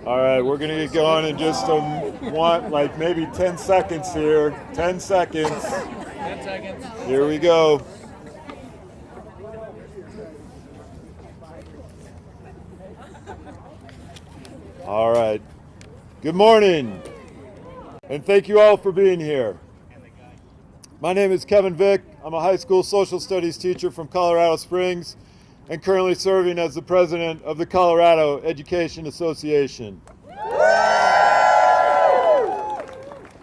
All right, we're going to get going in just maybe 10 seconds here. 10 seconds. 10 seconds. Here we go. All right. Good morning, and thank you all for being here. My name is Kevin Vick. I'm a high school social studies teacher from Colorado Springs and currently serving as the president of the Colorado Education Association.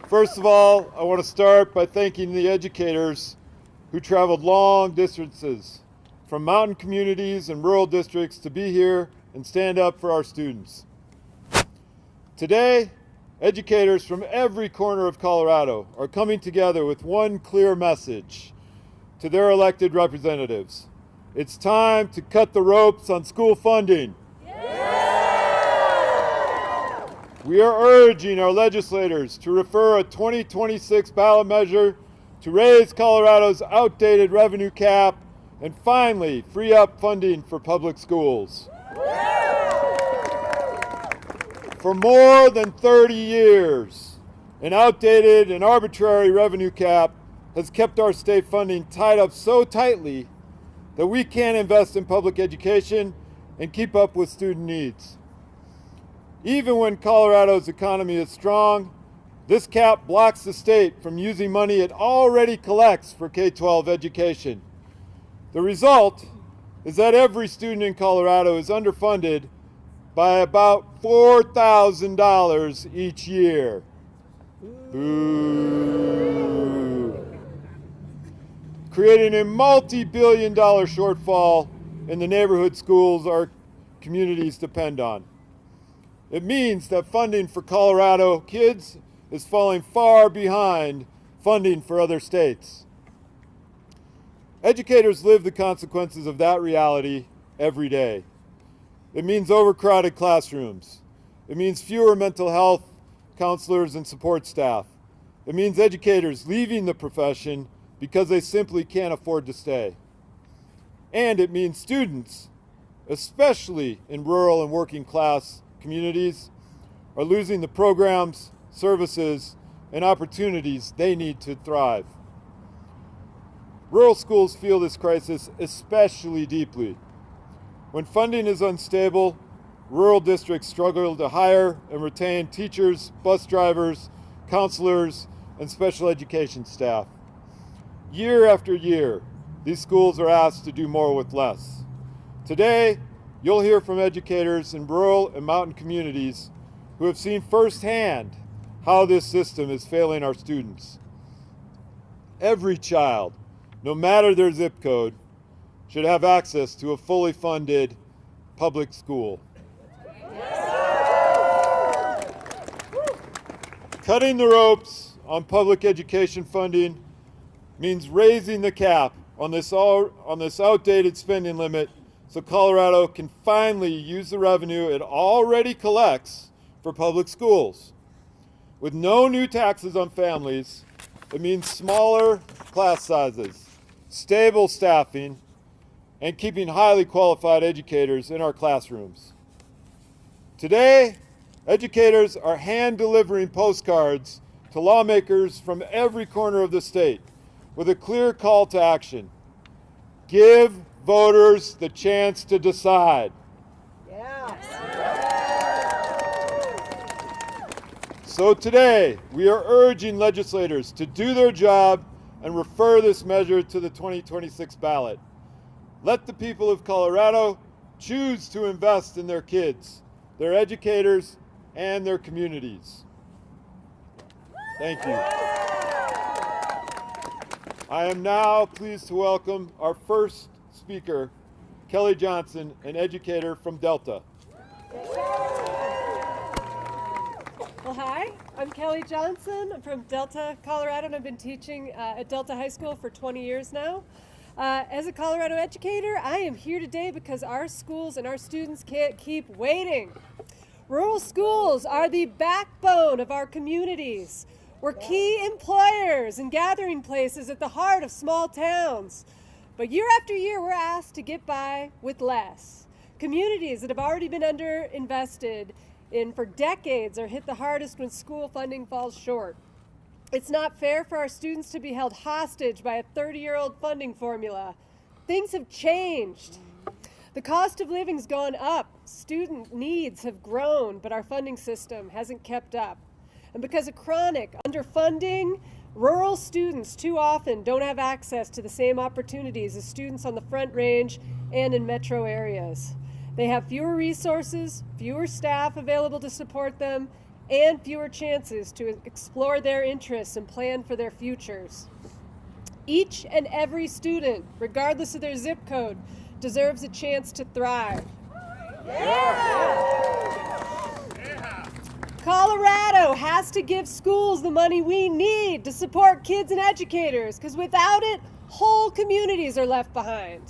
First of all, I want to start by thanking the educators who traveled long distances from mountain communities and rural districts to be here and stand up for our students. Today, educators from every corner of Colorado are coming together with one clear message to their elected representatives. It's time to cut the ropes on school funding. We are urging our legislators to refer a 2026 ballot measure to raise Colorado's outdated revenue cap and finally free up funding for public schools. For more than 30 years, an outdated and arbitrary revenue cap has kept our state funding tied up so tightly that we can't invest in public education and keep up with student needs. Even when Colorado's economy is strong, this cap blocks the state from using money it already collects for K-12 education. The result is that every student in Colorado is underfunded by about $4,000 each year. Boo. Creating a multi-billion-dollar shortfall in the neighborhood schools our communities depend on. It means that funding for Colorado kids is falling far behind funding for other states. Educators live the consequences of that reality every day. It means overcrowded classrooms. It means fewer mental health counselors and support staff. It means educators leaving the profession because they simply can't afford to stay. And it means students, especially in rural and working class communities, are losing the programs, services, and opportunities they need to thrive. Rural schools feel this crisis especially deeply. When funding is unstable, rural districts struggle to hire and retain teachers, bus drivers, counselors, and special education staff. Year after year, these schools are asked to do more with less. Today, you'll hear from educators in rural and mountain communities who have seen firsthand how this system is failing our students. Every child, no matter their zip code, should have access to a fully funded public school. Cutting the ropes on public education funding means raising the cap on this outdated spending limit so Colorado can finally use the revenue it already collects for public schools. With no new taxes on families, it means smaller class sizes, stable staffing, and keeping highly qualified educators in our classrooms. Today, educators are hand-delivering postcards to lawmakers from every corner of the state with a clear call to action. Give voters the chance to decide. So today, we are urging legislators to do their job and refer this measure to the 2026 ballot. Let the people of Colorado choose to invest in their kids, their educators, and their communities. Thank you. I am now pleased to welcome our first speaker, Kelly Johnson, an educator from Delta. Well, hi, I'm Kelly Johnson. I'm from Delta, Colorado, and I've been teaching at Delta High School for 20 years now. As a Colorado educator, I am here today because our schools and our students can't keep waiting. Rural schools are the backbone of our communities. We're key employers and gathering places at the heart of small towns. But year after year, we're asked to get by with less. Communities that have already been underinvested in for decades are hit the hardest when school funding falls short. It's not fair for our students to be held hostage by a 30-year-old funding formula. Things have changed. The cost of living's gone up. Student needs have grown, but our funding system hasn't kept up. And because of chronic underfunding, rural students too often don't have access to the same opportunities as students on the Front Range and in metro areas. They have fewer resources, fewer staff available to support them, and fewer chances to explore their interests and plan for their futures. Each and every student, regardless of their zip code, deserves a chance to thrive. Colorado has to give schools the money we need to support kids and educators, because without it, whole communities are left behind.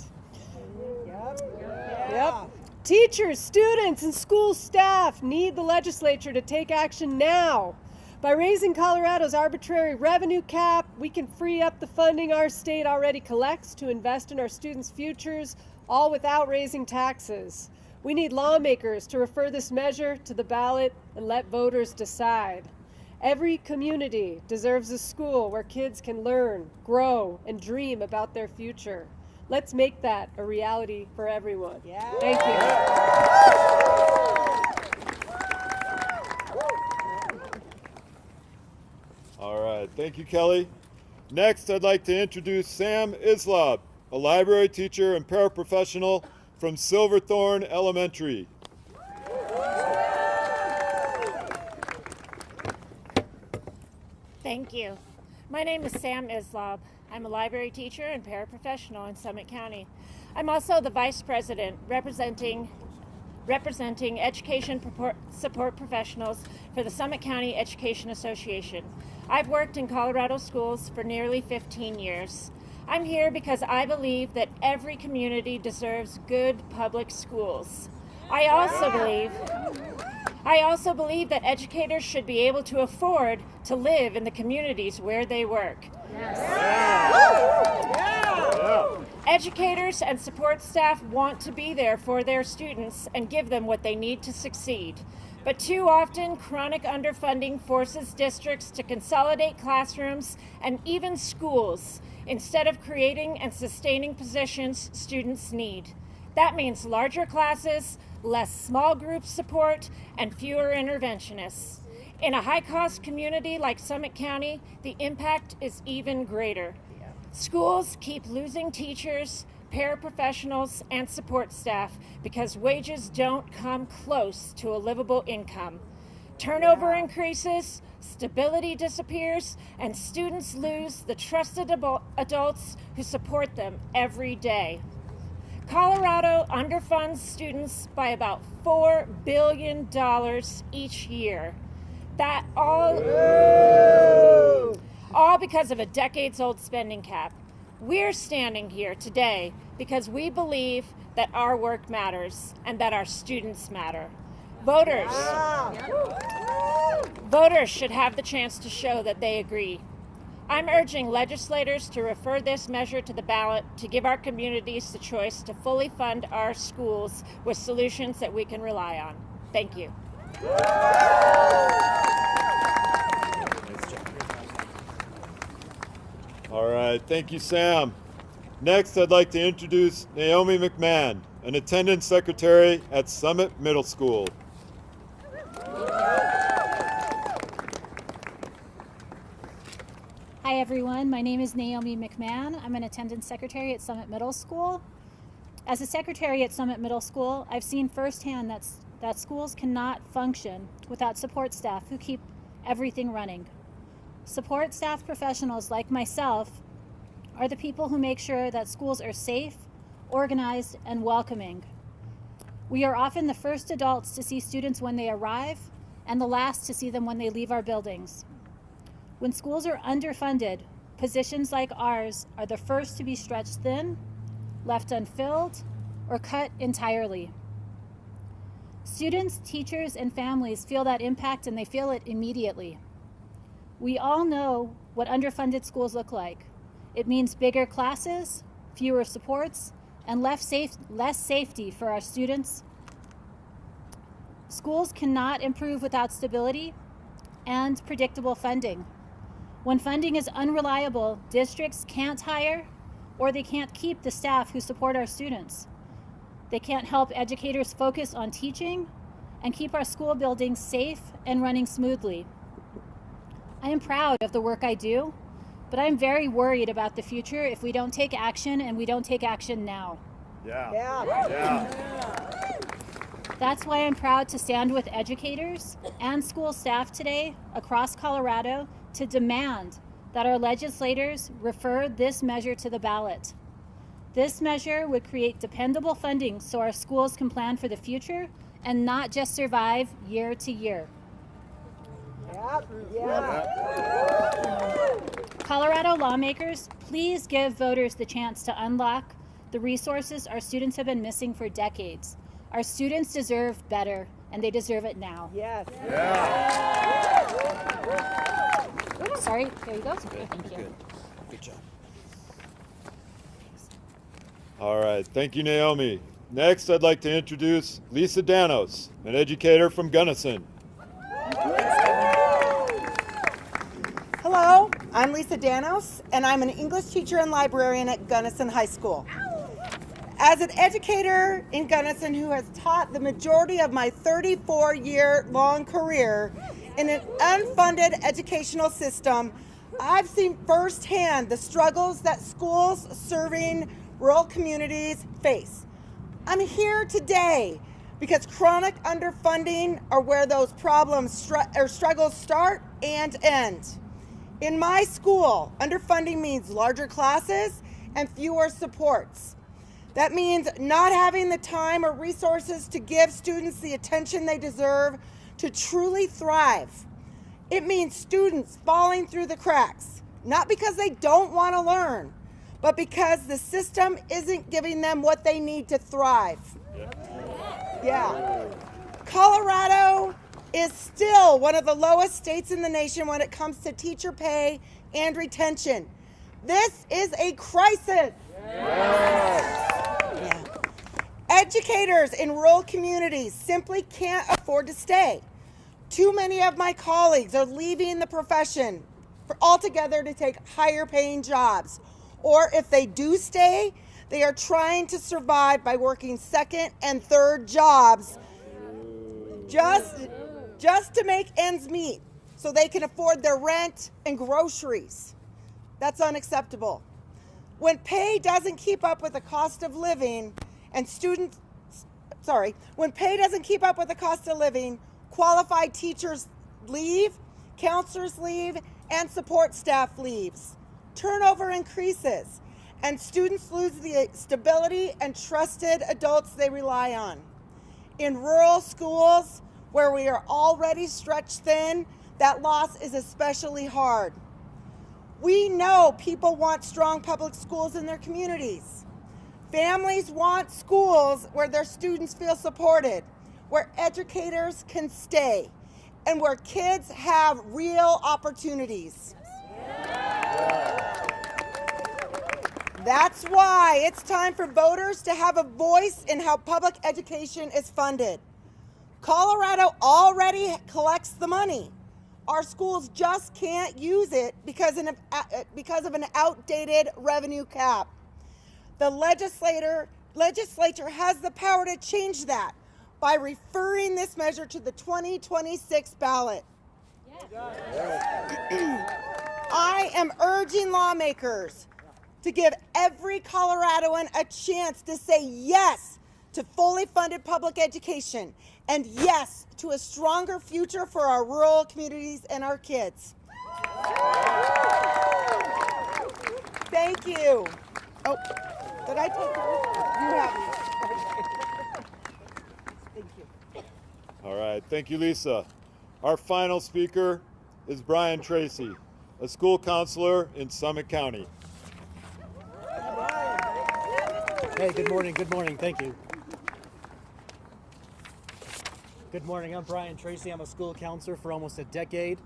Yep. Teachers, students, and school staff need the legislature to take action now. By raising Colorado's arbitrary revenue cap, we can free up the funding our state already collects to invest in our students' futures, all without raising taxes. We need lawmakers to refer this measure to the ballot and let voters decide. Every community deserves a school where kids can learn, grow, and dream about their future. Let's make that a reality for everyone. Thank you. All right, thank you, Kelly. Next, I'd like to introduce Sam Islab, a library teacher and paraprofessional from Silverthorne Elementary. Thank you. My name is Sam Islab. I'm a library teacher and paraprofessional in Summit County. I'm also the vice president representing education support professionals for the Summit County Education Association. I've worked in Colorado schools for nearly 15 years. I'm here because I believe that every community deserves good public schools. I also believe that educators should be able to afford to live in the communities where they work. Educators and support staff want to be there for their students and give them what they need to succeed. But too often, chronic underfunding forces districts to consolidate classrooms and even schools instead of creating and sustaining positions students need. That means larger classes, less small group support, and fewer interventionists. In a high-cost community like Summit County, the impact is even greater. Schools keep losing teachers, paraprofessionals, and support staff because wages don't come close to a livable income. Turnover increases, stability disappears, and students lose the trusted adults who support them every day. Colorado underfunds students by about $4 billion each year. That all because of a decades-old spending cap. We're standing here today because we believe that our work matters and that our students matter. Voters should have the chance to show that they agree. I'm urging legislators to refer this measure to the ballot to give our communities the choice to fully fund our schools with solutions that we can rely on. Thank you. All right, thank you, Sam. Next, I'd like to introduce Naomi McMahon, an attendance secretary at Summit Middle School. Hi everyone, my name is Naomi McMahon. I'm an attendance secretary at Summit Middle School. As a secretary at Summit Middle School, I've seen firsthand that schools cannot function without support staff who keep everything running. Support staff professionals like myself are the people who make sure that schools are safe, organized, and welcoming. We are often the first adults to see students when they arrive and the last to see them when they leave our buildings. When schools are underfunded, positions like ours are the first to be stretched thin, left unfilled, or cut entirely. Students, teachers, and families feel that impact, and they feel it immediately. We all know what underfunded schools look like. It means bigger classes, fewer supports, and less safety for our students. Schools cannot improve without stability and predictable funding. When funding is unreliable, districts can't hire or they can't keep the staff who support our students. They can't help educators focus on teaching and keep our school buildings safe and running smoothly. I am proud of the work I do, but I'm very worried about the future if we don't take action, and we don't take action now. Yeah. That's why I'm proud to stand with educators and school staff today across Colorado to demand that our legislators refer this measure to the ballot. This measure would create dependable funding so our schools can plan for the future and not just survive year to year. Colorado lawmakers, please give voters the chance to unlock the resources our students have been missing for decades. Our students deserve better, and they deserve it now. Yes. Sorry, there you go. Thank you. Good job. All right, thank you, Naomi. Next, I'd like to introduce Lisa Danos, an educator from Gunnison. Hello, I'm Lisa Danos, and I'm an English teacher and librarian at Gunnison High School. As an educator in Gunnison who has taught the majority of my 34-year-long career in an unfunded educational system, I've seen firsthand the struggles that schools serving rural communities face. I'm here today because chronic underfunding are where those problems or struggles start and end. In my school, underfunding means larger classes and fewer supports. That means not having the time or resources to give students the attention they deserve to truly thrive. It means students falling through the cracks, not because they don't want to learn, but because the system isn't giving them what they need to thrive. Yeah. Colorado is still one of the lowest states in the nation when it comes to teacher pay and retention. This is a crisis. Yeah. Educators in rural communities simply can't afford to stay. Too many of my colleagues are leaving the profession altogether to take higher paying jobs. Or if they do stay, they are trying to survive by working second and third jobs just to make ends meet so they can afford their rent and groceries. That's unacceptable. When pay doesn't keep up with the cost of living when pay doesn't keep up with the cost of living, qualified teachers leave, counselors leave, and support staff leaves. Turnover increases, and students lose the stability and trusted adults they rely on. In rural schools, where we are already stretched thin, that loss is especially hard. We know people want strong public schools in their communities. Families want schools where their students feel supported, where educators can stay, and where kids have real opportunities. That's why it's time for voters to have a voice in how public education is funded. Colorado already collects the money. Our schools just can't use it because of an outdated revenue cap. The legislature has the power to change that by referring this measure to the 2026 ballot. I am urging lawmakers to give every Coloradoan a chance to say yes to fully funded public education and yes to a stronger future for our rural communities and our kids. Thank you. Oh, did I take it? You have me. Thank you. All right, thank you, Lisa. Our final speaker is Brian Tracy, a school counselor in Summit County. Hey, good morning, thank you. Good morning, I'm Brian Tracy. I'm a school counselor for almost a decade,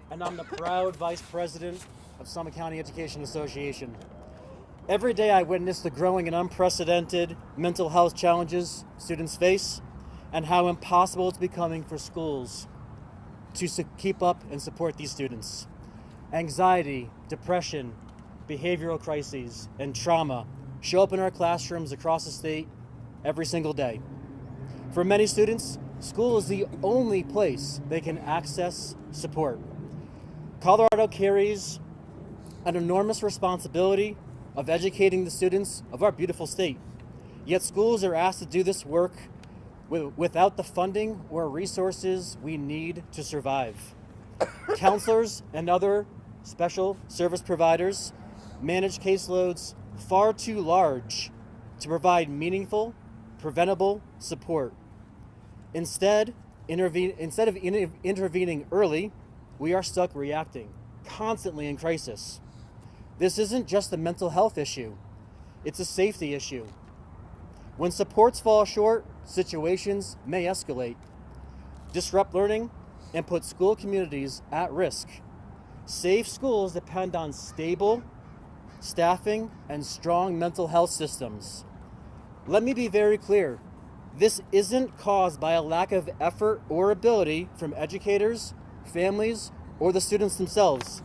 and I'm the proud vice president of Summit County Education Association. Every day I witness the growing and unprecedented mental health challenges students face, and how impossible it's becoming for schools to keep up and support these students. Anxiety, depression, behavioral crises, and trauma show up in our classrooms across the state every single day. For many students, school is the only place they can access support. Colorado carries an enormous responsibility of educating the students of our beautiful state. Yet schools are asked to do this work without the funding or resources we need to survive. Counselors and other special service providers manage caseloads far too large to provide meaningful, preventable support. Instead of intervening early, we are stuck reacting, constantly in crisis. This isn't just a mental health issue, it's a safety issue. When supports fall short, situations may escalate, disrupt learning, and put school communities at risk. Safe schools depend on stable staffing and strong mental health systems. Let me be very clear. This isn't caused by a lack of effort or ability from educators, families, or the students themselves.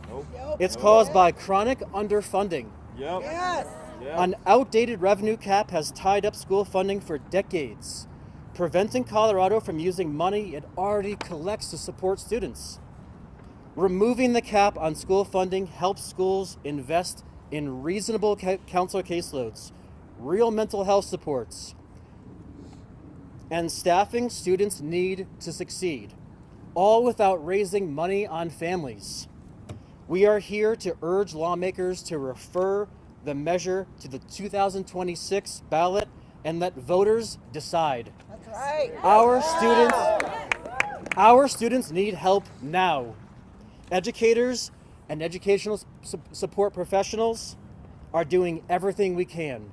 It's caused by chronic underfunding. Yep. Yes. Yeah. An outdated revenue cap has tied up school funding for decades, preventing Colorado from using money it already collects to support students. Removing the cap on school funding helps schools invest in reasonable counselor caseloads, real mental health supports, and staffing students need to succeed, all without raising money on families. We are here to urge lawmakers to refer the measure to the 2026 ballot and let voters decide. That's right. Our students need help now. Educators and educational support professionals are doing everything we can.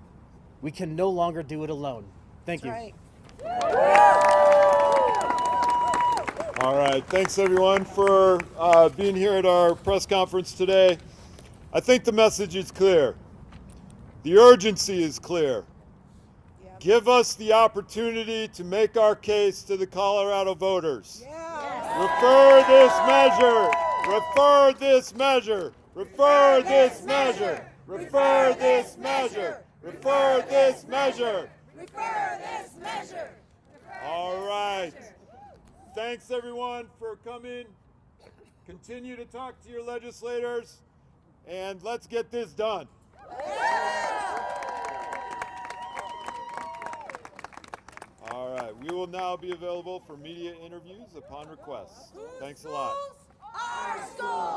We can no longer do it alone. Thank you. Right. All right. Thanks, everyone, for being here at our press conference today. I think the message is clear. The urgency is clear. Yep. Give us the opportunity to make our case to the Colorado voters. Yeah. Refer this measure. Refer this measure. Refer this measure. Refer this measure. Refer this measure. Refer this measure. All right. Thanks, everyone, for coming. Continue to talk to your legislators, and let's get this done. All right. We will now be available for media interviews upon request. Thanks a lot. Our school.